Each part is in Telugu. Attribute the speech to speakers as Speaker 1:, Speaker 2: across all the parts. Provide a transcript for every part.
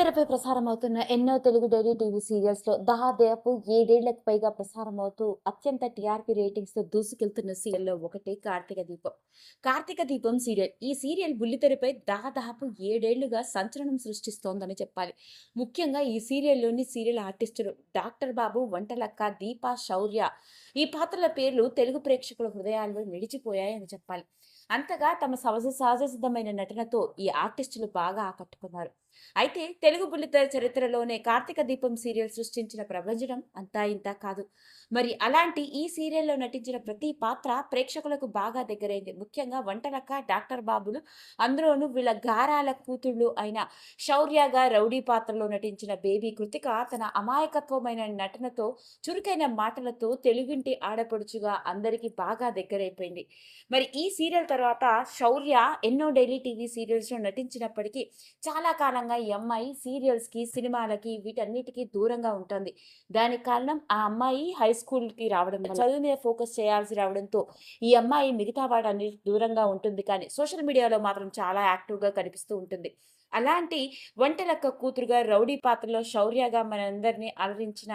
Speaker 1: బుల్లితెరపై ప్రసారమవుతున్న ఎన్నో తెలుగు డైలీ టీవీ సీరియల్స్‌లో దాదాపు 7 ఏళ్లకు పైగా ప్రసారమవుతూ అత్యంత టీఆర్పీ రేటింగ్స్‌తో దూసుకెళ్తున్న సీరియల్‌లో ఒకటి 'కార్తీక దీపం'. 'కార్తీక దీపం' సీరియల్. ఈ సీరియల్ బుల్లితెరపై దాదాపు 7 ఏళ్లుగా సంచలనం సృష్టిస్తోందని చెప్పాలి. ముఖ్యంగా ఈ సీరియల్‌లోని సీరియల్ ఆర్టిస్టులు డాక్టర్ బాబు, వంటలక్క, దీప, శౌర్య ఈ పాత్రల పేర్లు తెలుగు ప్రేక్షకుల హృదయాల్లో నిలిచిపోయాయని చెప్పాలి. అంతగా తమ సహజసిద్ధమైన నటనతో ఈ ఆర్టిస్టులు బాగా ఆకట్టుకున్నారు. అయితే తెలుగు బుల్లితెర చరిత్రలోనే 'కార్తీక దీపం' సీరియల్ సృష్టించిన ప్రభంజనం అంతా ఇంతా కాదు. మరి అలాంటి ఈ సీరియల్‌లో నటించిన ప్రతి పాత్ర ప్రేక్షకులకు బాగా దగ్గరైంది. ముఖ్యంగా వంటలక్క, డాక్టర్ బాబులు, అందులోనూ వీళ్ళ గారాల కూతుళ్ళు అయిన శౌర్యగా రౌడీ పాత్రలో నటించిన బేబీ కృతిక తన అమాయకత్వమైన నటనతో, చురుకైన మాటలతో తెలుగింటి ఆడపడుచుగా అందరికీ బాగా దగ్గరైపోయింది. మరి ఈ సీరియల్ తర్వాత శౌర్య ఎన్నో డైలీ టీవీ సీరియల్స్‌లో నటించినప్పటికీ చాలా కాలంగా ఈ అమ్మాయి సీరియల్స్‌కి, సినిమాలకి వీటన్నిటికి దూరంగా ఉంటుంది. దానికి కారణం ఆ అమ్మాయి హై స్కూల్‌కి రావడం వల్ల. చదువు మీద ఫోకస్ చేయాల్సి రావడంతో ఈ అమ్మాయి మిగతా వాటన్నిటికి దూరంగా ఉంటుంది. కానీ సోషల్ మీడియాలో మాత్రం చాలా యాక్టివ్‌గా కనిపిస్తూ ఉంటుంది. అలాంటి వంటలక్క కూతురుగా రౌడీ పాత్రలో శౌర్యగా మనందరినీ అలరించిన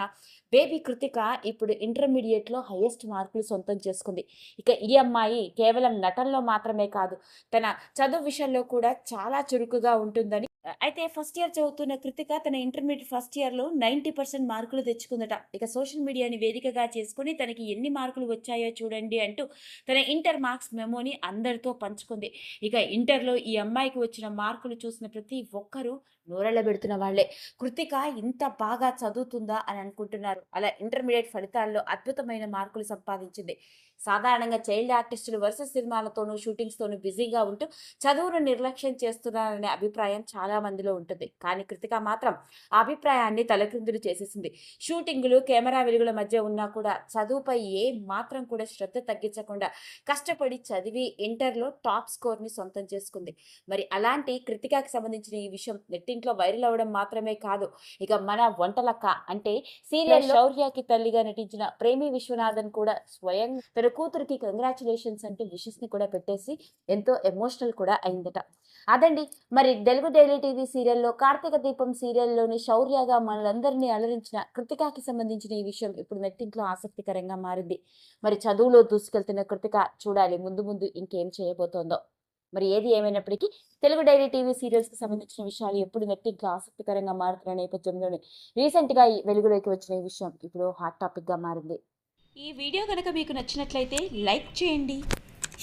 Speaker 1: బేబీ కృతిక ఇప్పుడు ఇంటర్మీడియేట్‌లో హైయెస్ట్ మార్కులు సొంతం చేసుకుంది. ఇక ఈ అమ్మాయి కేవలం నటనలో మాత్రమే కాదు, తన చదువు విషయంలో కూడా చాలా చురుకుగా ఉంటుందని. అయితే ఫస్ట్ ఇయర్ చదువుతున్న కృతిక తన ఇంటర్మీడియేట్ ఫస్ట్ ఇయర్‌లో 90% మార్కులు తెచ్చుకుందట. ఇక సోషల్ మీడియాని వేదికగా చేసుకొని తనకి ఎన్ని మార్కులు వచ్చాయో చూడండి అంటూ తన ఇంటర్ మార్క్స్ మెమోని అందరితో పంచుకుంది. ఇక ఇంటర్‌లో ఈ అమ్మాయికి వచ్చిన మార్కులు చూసిన ప్రతి ఒక్కరూ నోరెళ్ళబెడుతున్న వాళ్ళే. కృతిక ఇంత బాగా చదువుతుందా అని అనుకుంటున్నారు. అలా ఇంటర్మీడియేట్ ఫలితాల్లో అద్భుతమైన మార్కులు సంపాదించింది. సాధారణంగా చైల్డ్ ఆర్టిస్టులు వరుస సినిమాలతోనూ, షూటింగ్స్‌తోనూ బిజీగా ఉంటూ చదువును నిర్లక్ష్యం చేస్తున్నారనే అభిప్రాయం చాలా మందిలో ఉంటుంది. కానీ కృతిక మాత్రం ఆ అభిప్రాయాన్ని తలక్రిందులు చేసేసింది. షూటింగులు, కెమెరా వెలుగుల మధ్య ఉన్నా కూడా చదువుపై ఏ మాత్రం కూడా శ్రద్ధ తగ్గించకుండా కష్టపడి చదివి ఇంటర్‌లో టాప్ స్కోర్‌ని సొంతం చేసుకుంది. మరి అలాంటి కృతికకి సంబంధించిన ఈ విషయం నెట్టింట్లో వైరల్ అవ్వడం మాత్రమే కాదు, ఇక మన వంటలక్క అంటే సీరియల్ శౌర్యకి తల్లిగా నటించిన ప్రేమి విశ్వనాథన్ కూడా స్వయం తన కూతురికి కంగ్రాచులేషన్స్ అంటూ విషెస్ ని కూడా పెట్టేసి ఎంతో ఎమోషనల్ కూడా అయిందట. అదండి మరి తెలుగు డైలీ టీవీ సీరియల్లో 'కార్తీక దీపం' సీరియల్లోని శౌర్యగా మనలందరినీ అలరించిన కృతికకి సంబంధించిన ఈ విషయం ఇప్పుడు నెట్టింట్లో ఆసక్తికరంగా మారింది. మరి చదువులో దూసుకెళ్తున్న కృతిక చూడాలి ముందు ముందు ఇంకేం చేయబోతోందో. మరి ఏది ఏమైనప్పటికీ తెలుగు డైలీ టీవీ సీరియల్స్‌కి సంబంధించిన విషయాలు ఎప్పుడు నెట్టింట్లో ఆసక్తికరంగా మారుతున్న నేపథ్యంలోనే రీసెంట్‌గా ఈ వెలుగులోకి వచ్చిన ఈ విషయం ఇప్పుడు హాట్ టాపిక్‌గా మారింది.
Speaker 2: ఈ వీడియో కనుక మీకు నచ్చినట్లయితే లైక్ చేయండి,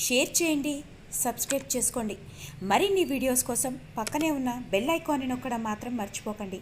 Speaker 2: షేర్ చేయండి, సబ్స్క్రైబ్ చేసుకోండి. మరిన్ని వీడియోస్ కోసం పక్కనే ఉన్న బెల్ ఐకాన్ని నొక్కడం మాత్రం మర్చిపోకండి.